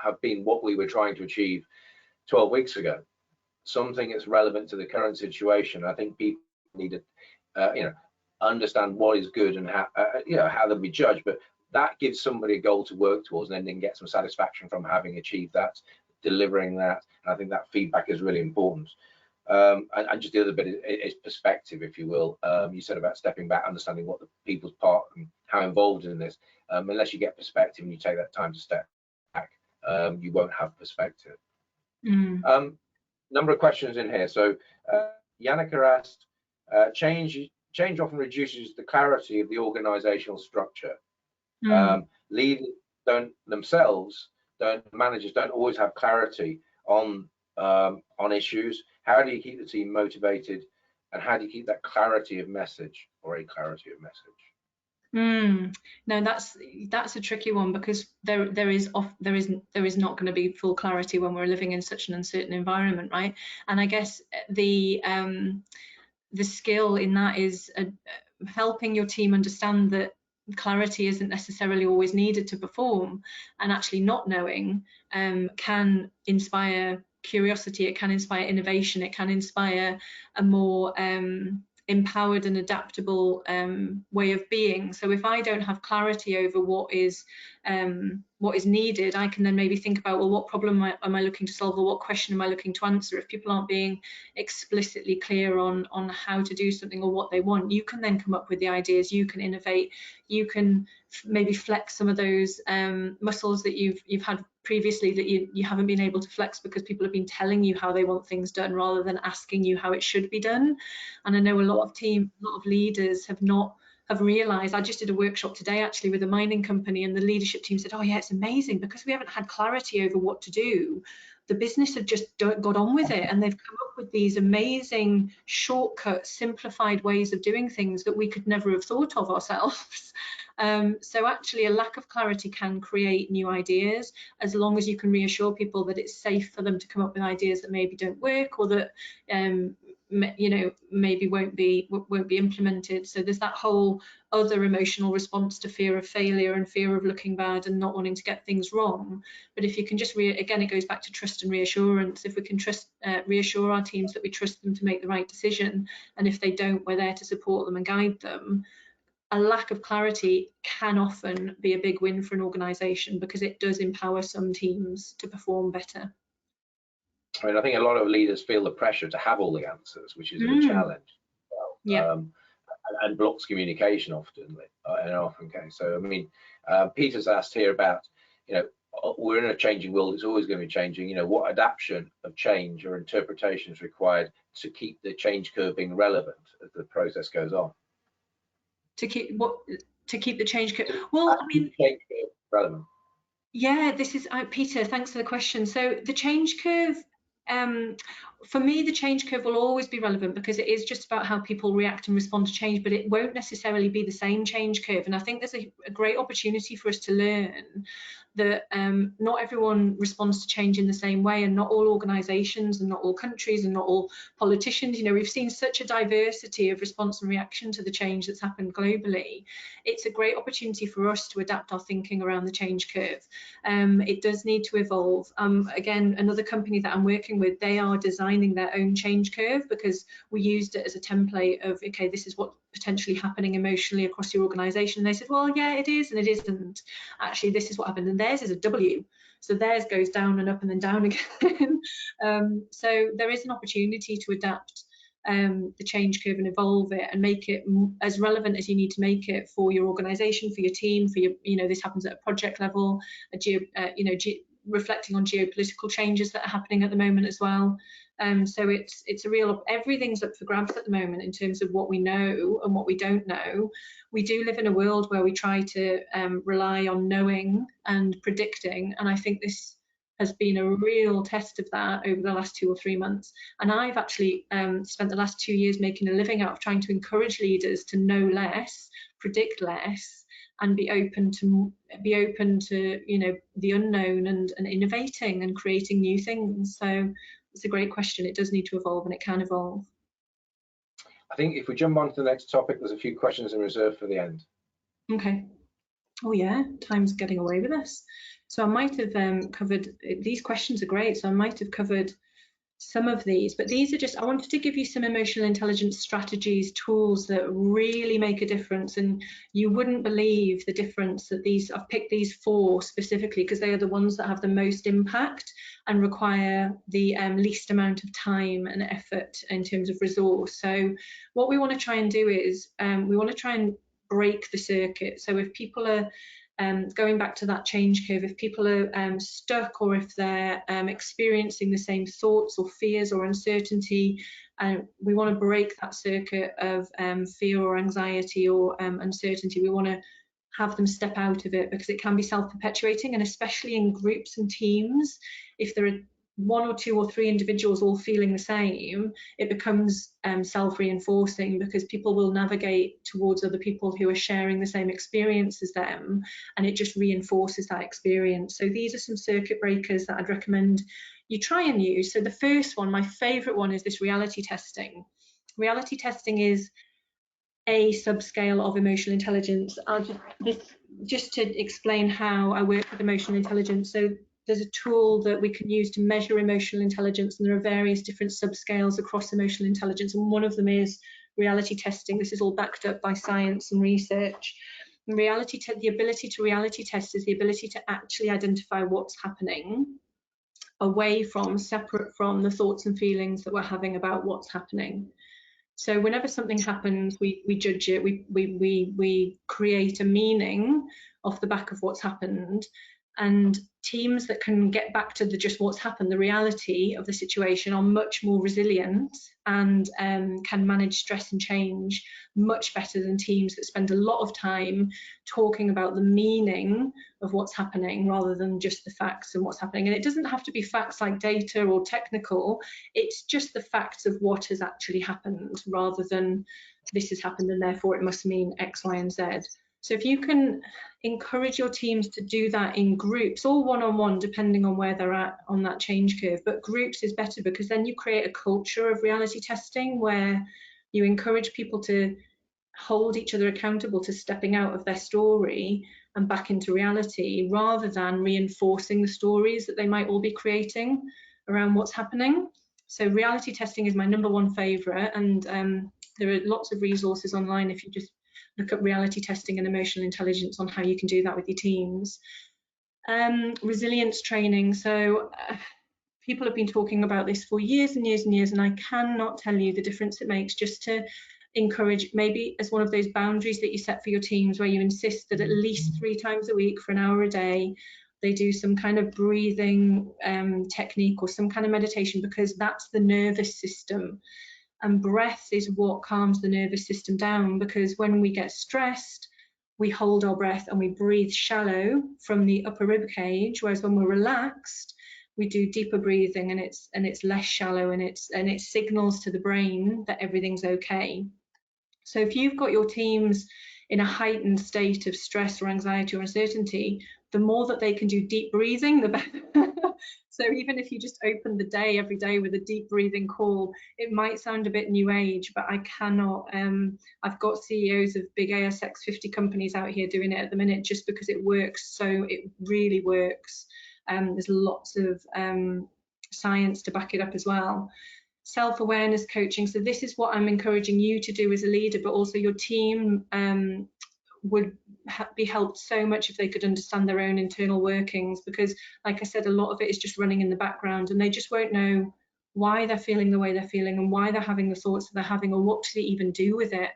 have been what we were trying to achieve 12 weeks ago. Something that's relevant to the current situation. I think people need to, you know, understand what is good and how, you know, how they'll be judged. But that gives somebody a goal to work towards, and then they can get some satisfaction from having achieved that, delivering that. And I think that feedback is really important. And just the other bit is perspective, if you will. You said about stepping back, understanding what the people's part and how involved in this. Unless you get perspective and you take that time to step back, you won't have perspective. Number of questions in here. So Yannicka asked, change often reduces the clarity of the organizational structure. leaders managers don't always have clarity on issues. How do you keep the team motivated, and how do you keep that clarity of message, or a clarity of message? No, that's a tricky one, because there is not going to be full clarity when we're living in such an uncertain environment, right? And I guess the skill in that is helping your team understand that clarity isn't necessarily always needed to perform, and actually not knowing can inspire curiosity, it can inspire innovation, it can inspire a more empowered and adaptable way of being. So if I don't have clarity over what is needed, I can then maybe think about, well, what problem am I looking to solve, or what question am I looking to answer? If people aren't being explicitly clear on how to do something or what they want, you can then come up with the ideas, you can innovate, you can maybe flex some of those muscles that you've had previously that you haven't been able to flex because people have been telling you how they want things done rather than asking you how it should be done. And I know a lot of leaders have realized. I just did a workshop today actually with a mining company, and the leadership team said, oh yeah, it's amazing, because we haven't had clarity over what to do, the business have just got on with it, and they've come up with these amazing shortcuts, simplified ways of doing things that we could never have thought of ourselves. So actually a lack of clarity can create new ideas, as long as you can reassure people that it's safe for them to come up with ideas that maybe don't work, or that maybe won't be implemented. So there's that whole other emotional response to fear of failure and fear of looking bad and not wanting to get things wrong. But if you can just again, it goes back to trust and reassurance. If we can reassure our teams that we trust them to make the right decision, and if they don't, we're there to support them and guide them. A lack of clarity can often be a big win for an organisation, because it does empower some teams to perform better. I mean, I think a lot of leaders feel the pressure to have all the answers, which is a challenge. Yeah. And blocks communication often, in often case. So, I mean, Peter's asked here about, we're in a changing world, it's always going to be changing. What adaptation of change or interpretation is required to keep the change curve being relevant as the process goes on? To keep the change curve? Well, I mean, change curve relevant. Yeah, this is Peter. Thanks for the question. So the change curve, for me, the change curve will always be relevant, because it is just about how people react and respond to change, but it won't necessarily be the same change curve. And I think there's a great opportunity for us to learn that not everyone responds to change in the same way, and not all organisations and not all countries and not all politicians. We've seen such a diversity of response and reaction to the change that's happened globally. It's a great opportunity for us to adapt our thinking around the change curve. It does need to evolve. Again, another company that I'm working with, they are designing their own change curve, because we used it as a template of, okay, this is what's potentially happening emotionally across your organisation. And they said, well, yeah, it is and it isn't. Actually, this is what happened. And theirs is a W. So theirs goes down and up and then down again. So there is an opportunity to adapt the change curve and evolve it and make it as relevant as you need to make it for your organisation, for your team, for your, this happens at a project level, reflecting on geopolitical changes that are happening at the moment as well. So it's a real, everything's up for grabs at the moment in terms of what we know and what we don't know. We do live in a world where we try to rely on knowing and predicting, and I think this has been a real test of that over the last 2 or 3 months. And I've actually spent the last 2 years making a living out of trying to encourage leaders to know less, predict less, and be open to the unknown and innovating and creating new things. So it's a great question. It does need to evolve, and it can evolve. I think if we jump on to the next topic, there's a few questions in reserve for the end. Okay. Oh yeah, time's getting away with us. So I might have covered, these questions are great, so I might have covered some of these, but these are just, I wanted to give you some emotional intelligence strategies, tools that really make a difference, and you wouldn't believe the difference that I've picked these 4 specifically because they are the ones that have the most impact and require the least amount of time and effort in terms of resource. So what we want to try and do is we want to try and break the circuit. So if people are going back to that change curve, if people are stuck, or if they're experiencing the same thoughts or fears or uncertainty, we want to break that circuit of fear or anxiety or uncertainty. We want to have them step out of it, because it can be self-perpetuating, and especially in groups and teams, if there are 1 or 2 or 3 individuals all feeling the same, it becomes self-reinforcing, because people will navigate towards other people who are sharing the same experience as them, and it just reinforces that experience. So these are some circuit breakers that I'd recommend you try and use. So the first one, my favorite one, is this reality testing. Reality testing is a subscale of emotional intelligence. Just to explain how I work with emotional intelligence. So there's a tool that we can use to measure emotional intelligence, and there are various different subscales across emotional intelligence, and one of them is reality testing. This is all backed up by science and research. And the ability to reality test is the ability to actually identify what's happening separate from the thoughts and feelings that we're having about what's happening. So whenever something happens, we judge it, we create a meaning off the back of what's happened. And teams that can get back to just what's happened, the reality of the situation, are much more resilient and can manage stress and change much better than teams that spend a lot of time talking about the meaning of what's happening rather than just the facts and what's happening. And it doesn't have to be facts like data or technical, it's just the facts of what has actually happened, rather than this has happened and therefore it must mean X, Y, and Z. So if you can encourage your teams to do that in groups or one-on-one, depending on where they're at on that change curve, but groups is better, because then you create a culture of reality testing where you encourage people to hold each other accountable to stepping out of their story and back into reality, rather than reinforcing the stories that they might all be creating around what's happening. So reality testing is my #1 favourite, and there are lots of resources online if you just look at reality testing and emotional intelligence on how you can do that with your teams. Resilience training. So people have been talking about this for years and years and years, and I cannot tell you the difference it makes just to encourage, maybe as one of those boundaries that you set for your teams, where you insist that at least 3 times a week for an hour a day, they do some kind of breathing technique or some kind of meditation, because that's the nervous system. And breath is what calms the nervous system down, because when we get stressed, we hold our breath and we breathe shallow from the upper rib cage, whereas when we're relaxed, we do deeper breathing, and it's less shallow, and it signals to the brain that everything's okay. So if you've got your teams in a heightened state of stress or anxiety or uncertainty, the more that they can do deep breathing, the better. So even if you just open the day every day with a deep breathing call, it might sound a bit new age, but I cannot, I've got CEOs of big ASX 50 companies out here doing it at the minute, just because it works. So it really works. There's lots of science to back it up as well. Self-awareness coaching. So this is what I'm encouraging you to do as a leader, but also your team would be helped so much if they could understand their own internal workings, because like I said, a lot of it is just running in the background, and they just won't know why they're feeling the way they're feeling and why they're having the thoughts that they're having, or what to even do with it.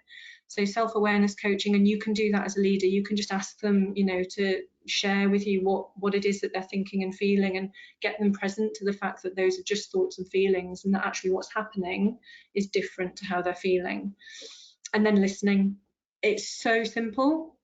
So self-awareness coaching, and you can do that as a leader. You can just ask them, you know, to share with you what it is that they're thinking and feeling, and get them present to the fact that those are just thoughts and feelings, and that actually what's happening is different to how they're feeling. And then listening. It's so simple,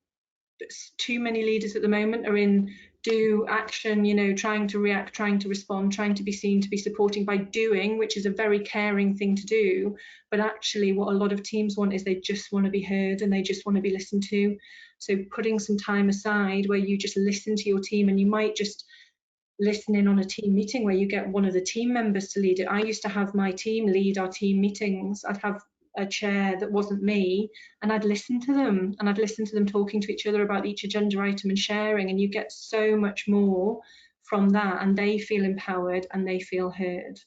but too many leaders at the moment are in do, action, you know, trying to react, trying to respond, trying to be seen, to be supporting by doing, which is a very caring thing to do. But actually what a lot of teams want is they just want to be heard, and they just want to be listened to. So putting some time aside where you just listen to your team, and you might just listen in on a team meeting where you get one of the team members to lead it. I used to have my team lead our team meetings. I'd have a chair that wasn't me, and I'd listen to them, and I'd listen to them talking to each other about each agenda item and sharing, and you get so much more from that, and they feel empowered and they feel heard.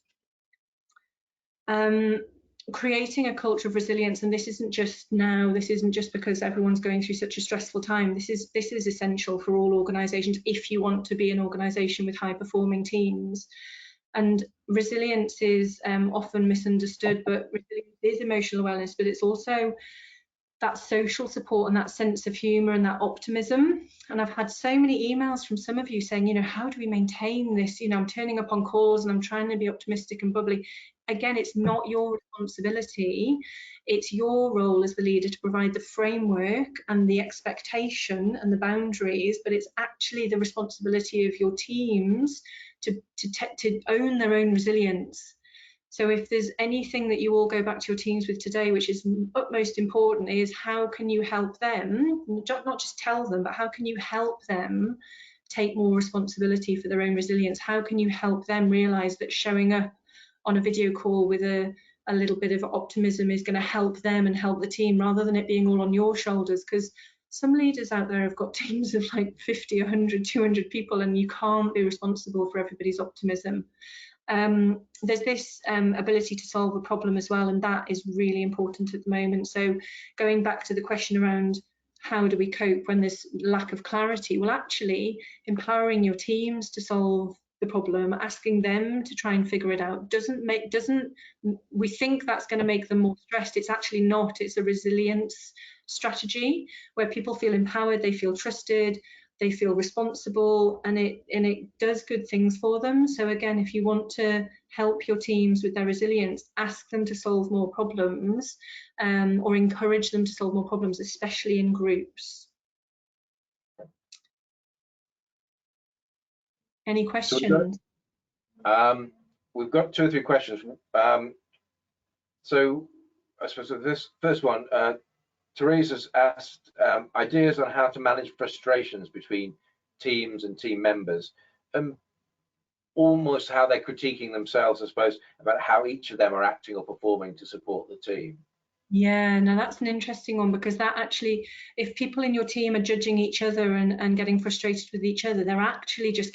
Creating a culture of resilience, and this isn't just now, this isn't just because everyone's going through such a stressful time. This is essential for all organisations if you want to be an organisation with high performing teams. And resilience is often misunderstood, but resilience is emotional awareness, but it's also that social support and that sense of humour and that optimism. And I've had so many emails from some of you saying, you know, how do we maintain this? You know, I'm turning up on calls and I'm trying to be optimistic and bubbly. again, it's not your responsibility. It's your role as the leader to provide the framework and the expectation and the boundaries, but it's actually the responsibility of your teams to own their own resilience. So if there's anything that you all go back to your teams with today, which is utmost important, is how can you help them, not just tell them, but how can you help them take more responsibility for their own resilience? How can you help them realize that showing up on a video call with a little bit of optimism is going to help them and help the team, rather than it being all on your shoulders? Because some leaders out there have got teams of like 50, 100, 200 people, and you can't be responsible for everybody's optimism. There's this ability to solve a problem as well, and that is really important at the moment. So going back to the question around how do we cope when there's lack of clarity, well, actually empowering your teams to solve the problem, asking them to try and figure it out, we think that's going to make them more stressed. It's actually not. It's a resilience strategy where people feel empowered, they feel trusted, they feel responsible, and it does good things for them. So again, if you want to help your teams with their resilience, ask them to solve more problems, or encourage them to solve more problems, especially in groups. Any questions? We've got 2 or 3 questions. So I suppose this first one, Teresa's asked ideas on how to manage frustrations between teams and team members, almost how they're critiquing themselves, I suppose, about how each of them are acting or performing to support the team. Yeah, no, that's an interesting one, because that actually, if people in your team are judging each other and getting frustrated with each other, they're actually just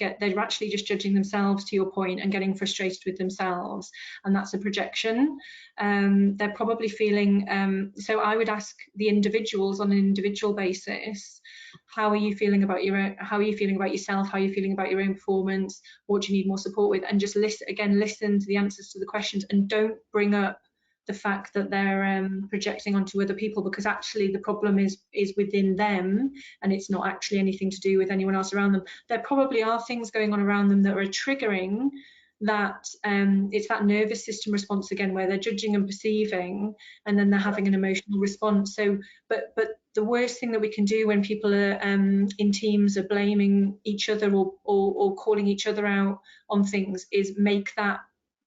judging themselves, to your point, and getting frustrated with themselves, and that's a projection. They're probably feeling, so I would ask the individuals on an individual basis, how are you feeling about yourself? How are you feeling about your own performance? What do you need more support with? And just listen to the answers to the questions, and don't bring up the fact that they're projecting onto other people, because actually the problem is within them, and it's not actually anything to do with anyone else around them. There probably are things going on around them that are triggering that. It's that nervous system response again, where they're judging and perceiving, and then they're having an emotional response. So but the worst thing that we can do when people are in teams are blaming each other or calling each other out on things is make that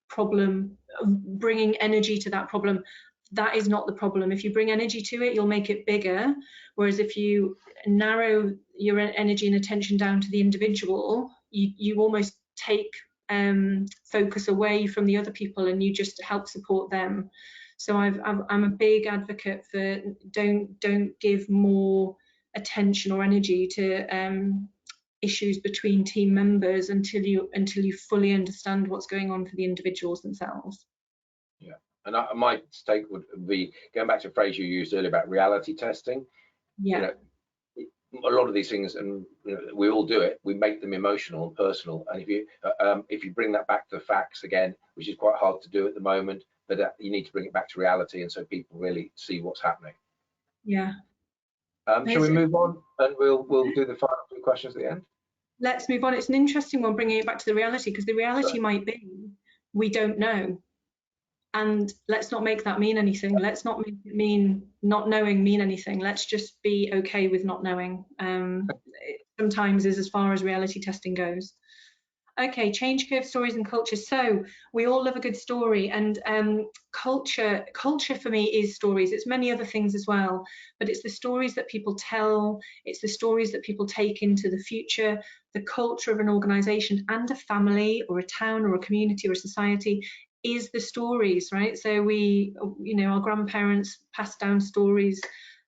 problem, bringing energy to that problem. That is not the problem. If you bring energy to it, you'll make it bigger. Whereas if you narrow your energy and attention down to the individual, you almost take focus away from the other people, and you just help support them. So I'm a big advocate for don't give more attention or energy to issues between team members until you fully understand what's going on for the individuals themselves. Yeah, and my take would be, going back to a phrase you used earlier about reality testing. Yeah. You know, a lot of these things, and you know, we all do it, we make them emotional and personal, and if you bring that back to the facts again, which is quite hard to do at the moment, but you need to bring it back to reality, and so people really see what's happening. Yeah. Shall we move on, and we'll do the final 2 questions at the end? Let's move on. It's an interesting one, bringing it back to the reality, because the reality might be we don't know, and let's not make that mean anything. Let's not make it mean not knowing mean anything. Let's just be okay with not knowing. It sometimes is as far as reality testing goes. Okay, change curve stories and culture. So we all love a good story, and culture for me is stories. It's many other things as well, but it's the stories that people tell, it's the stories that people take into the future. The culture of an organization and a family or a town or a community or a society is the stories, right? So our grandparents passed down stories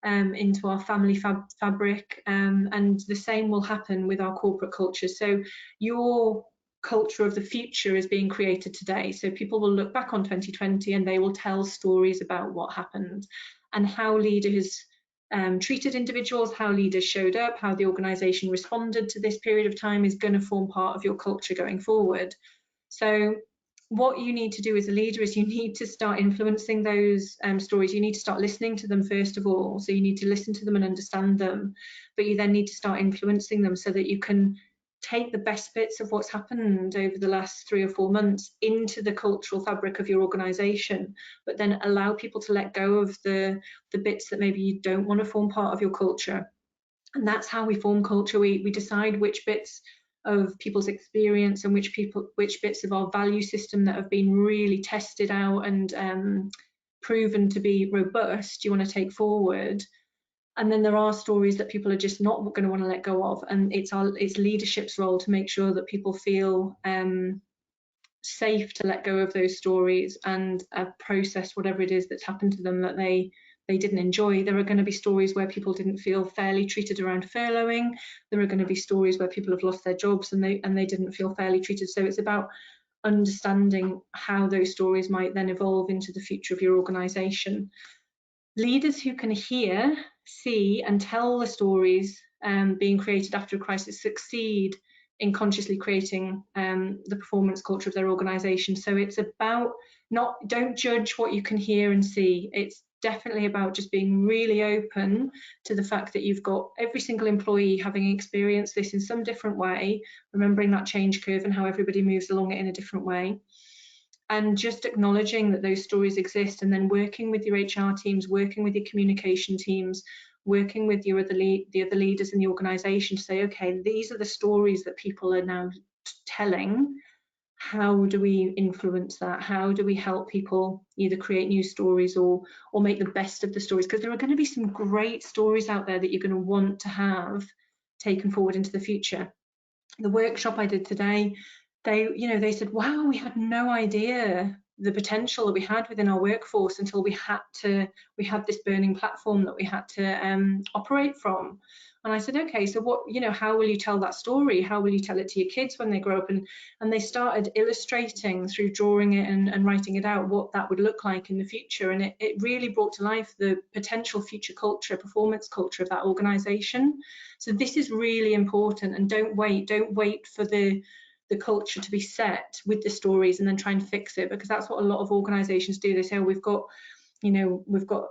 into our family fabric, and the same will happen with our corporate culture. So your culture of the future is being created today. So people will look back on 2020 and they will tell stories about what happened and how leaders treated individuals, how leaders showed up, how the organization responded to this period of time is going to form part of your culture going forward. So what you need to do as a leader is you need to start influencing those stories. You need to start listening to them first of all. So you need to listen to them and understand them, but you then need to start influencing them so that you can take the best bits of what's happened over the last 3 or 4 months into the cultural fabric of your organisation, but then allow people to let go of the bits that maybe you don't want to form part of your culture. And that's how we form culture. We decide which bits of people's experience and which bits of our value system that have been really tested out and proven to be robust you want to take forward. And then there are stories that people are just not going to want to let go of, and it's leadership's role to make sure that people feel safe to let go of those stories and process whatever it is that's happened to them that they didn't enjoy. There are going to be stories where people didn't feel fairly treated around furloughing. There are going to be stories where people have lost their jobs and they didn't feel fairly treated. So it's about understanding how those stories might then evolve into the future of your organisation. Leaders who can hear, see and tell the stories being created after a crisis succeed in consciously creating the performance culture of their organisation. So it's about don't judge what you can hear and see. It's definitely about just being really open to the fact that you've got every single employee having experienced this in some different way, remembering that change curve and how everybody moves along it in a different way. And just acknowledging that those stories exist, and then working with your HR teams, working with your communication teams, working with the other leaders in the organisation to say, okay, these are the stories that people are now telling. How do we influence that? How do we help people either create new stories or make the best of the stories? Because there are going to be some great stories out there that you're going to want to have taken forward into the future. The workshop I did today, they said, wow, we had no idea the potential that we had within our workforce until we had this burning platform that we had to operate from. And I said, okay, so how will you tell that story? How will you tell it to your kids when they grow up? And they started illustrating through drawing it and writing it out what that would look like in the future. And it really brought to life the potential future culture, performance culture of that organisation. So this is really important, and don't wait for the culture to be set with the stories and then try and fix it, because that's what a lot of organizations do. They say, oh, we've got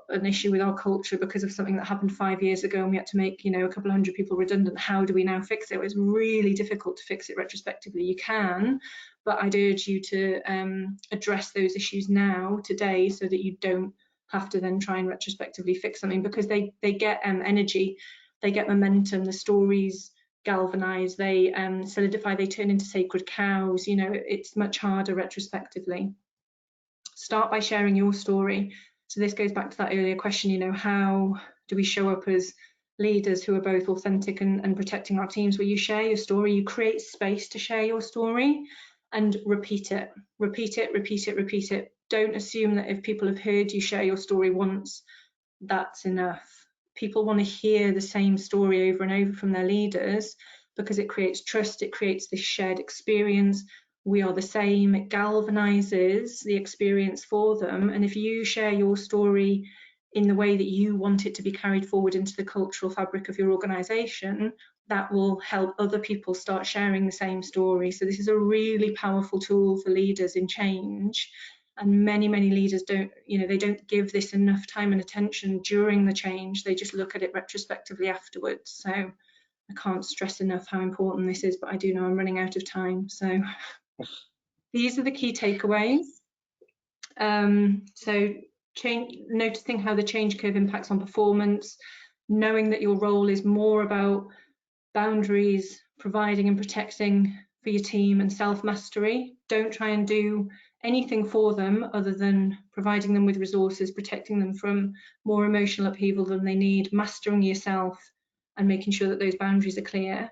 an issue with our culture because of something that happened 5 years ago and we had to make a couple of hundred people redundant. How do we now fix it? Well, it's really difficult to fix it retrospectively. You can, but I'd urge you to address those issues now, today, so that you don't have to then try and retrospectively fix something, because they get energy, they get momentum, the stories galvanize, they solidify, they turn into sacred cows. It's much harder retrospectively. Start by sharing your story. So this goes back to that earlier question, how do we show up as leaders who are both authentic and protecting our teams? Where you share your story, you create space to share your story and repeat it. Don't assume that if people have heard you share your story once, that's enough. People want to hear the same story over and over from their leaders, because it creates trust, it creates this shared experience. We are the same, it galvanizes the experience for them. And if you share your story in the way that you want it to be carried forward into the cultural fabric of your organization, that will help other people start sharing the same story. So this is a really powerful tool for leaders in change. And many leaders don't give this enough time and attention during the change. They just look at it retrospectively afterwards. So I can't stress enough how important this is, but I do know I'm running out of time. So these are the key takeaways. So noticing how the change curve impacts on performance, knowing that your role is more about boundaries, providing and protecting for your team, and self-mastery. Don't try and do anything for them other than providing them with resources, protecting them from more emotional upheaval than they need, mastering yourself and making sure that those boundaries are clear.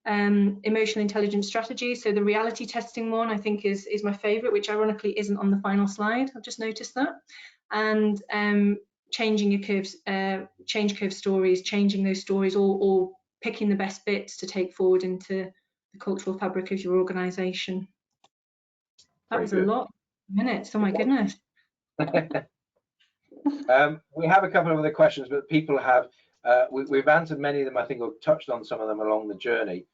Emotional intelligence strategy. So the reality testing one, I think, is my favorite, which ironically isn't on the final slide. I've just noticed that. And changing your curves, change curve stories, changing those stories, or picking the best bits to take forward into the cultural fabric of your organisation. That was a lot of minutes. Oh my goodness. We have a couple of other questions, but people have we've answered many of them, I think, or touched on some of them along the journey.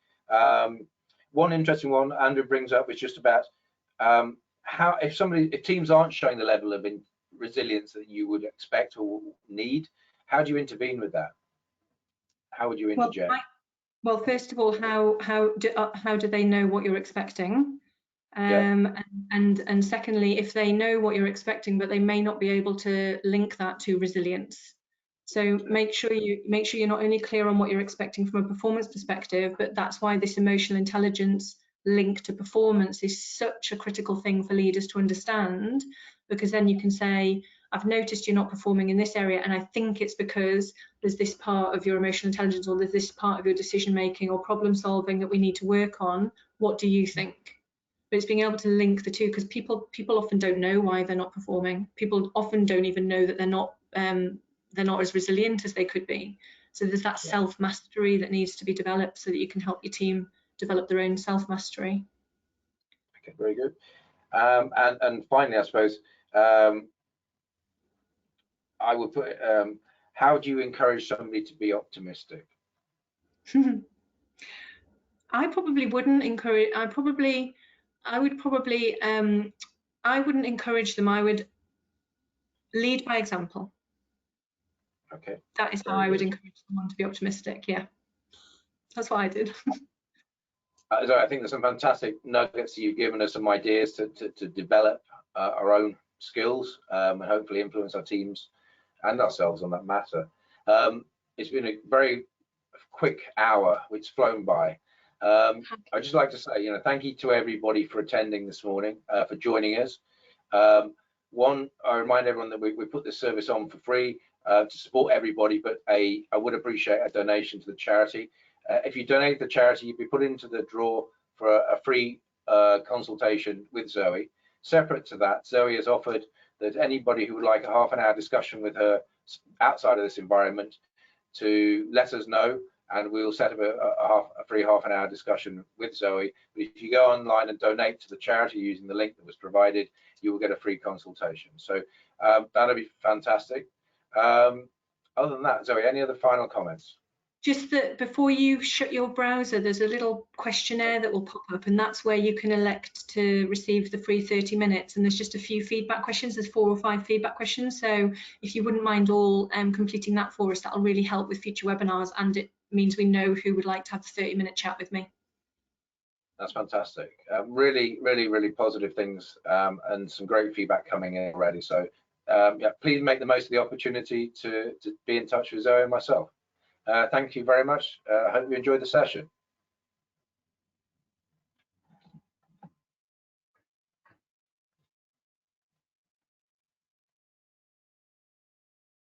One interesting one Andrew brings up is just about how if teams aren't showing the level of resilience that you would expect or need, how do you intervene with that? How would you interject? Well, Well, first of all, how do they know what you're expecting? Yeah. And secondly, if they know what you're expecting, but they may not be able to link that to resilience. So make sure you're not only clear on what you're expecting from a performance perspective, but that's why this emotional intelligence link to performance is such a critical thing for leaders to understand, because then you can say, I've noticed you're not performing in this area, and I think it's because there's this part of your emotional intelligence, or there's this part of your decision making or problem solving that we need to work on. What do you think? But it's being able to link the two, because people often don't know why they're not performing. People often don't even know that they're not as resilient as they could be. So there's that self-mastery that needs to be developed so that you can help your team develop their own self-mastery. Okay, very good. And finally, I suppose, I would put, how do you encourage somebody to be optimistic? I probably wouldn't encourage. I wouldn't encourage them. I would lead by example. Okay. That is how I would encourage someone to be optimistic. Yeah, that's what I did. So I think there's some fantastic nuggets you've given us, some ideas to develop our own skills and hopefully influence our teams and ourselves on that matter. It's been a very quick hour, which has flown by. I'd just like to say, thank you to everybody for attending this morning, for joining us. One, I remind everyone that we put this service on for free to support everybody, but I would appreciate a donation to the charity. If you donate to the charity, you'll be put into the draw for a free consultation with Zoe. Separate to that, Zoe has offered that anybody who would like a half-an-hour discussion with her outside of this environment to let us know, and we'll set up a free half-an-hour discussion with Zoe. But if you go online and donate to the charity using the link that was provided, you will get a free consultation. So that'll be fantastic. Other than that, Zoe, any other final comments? Just that before you shut your browser, there's a little questionnaire that will pop up, and that's where you can elect to receive the free 30 minutes. And there's just a few feedback questions. There's 4 or 5 feedback questions. So if you wouldn't mind all completing that for us, that'll really help with future webinars, and it means we know who would like to have the 30-minute chat with me. That's fantastic. Really, really, really positive things and some great feedback coming in already. So yeah, please make the most of the opportunity to be in touch with Zoe and myself. Thank you very much. I hope you enjoyed the session.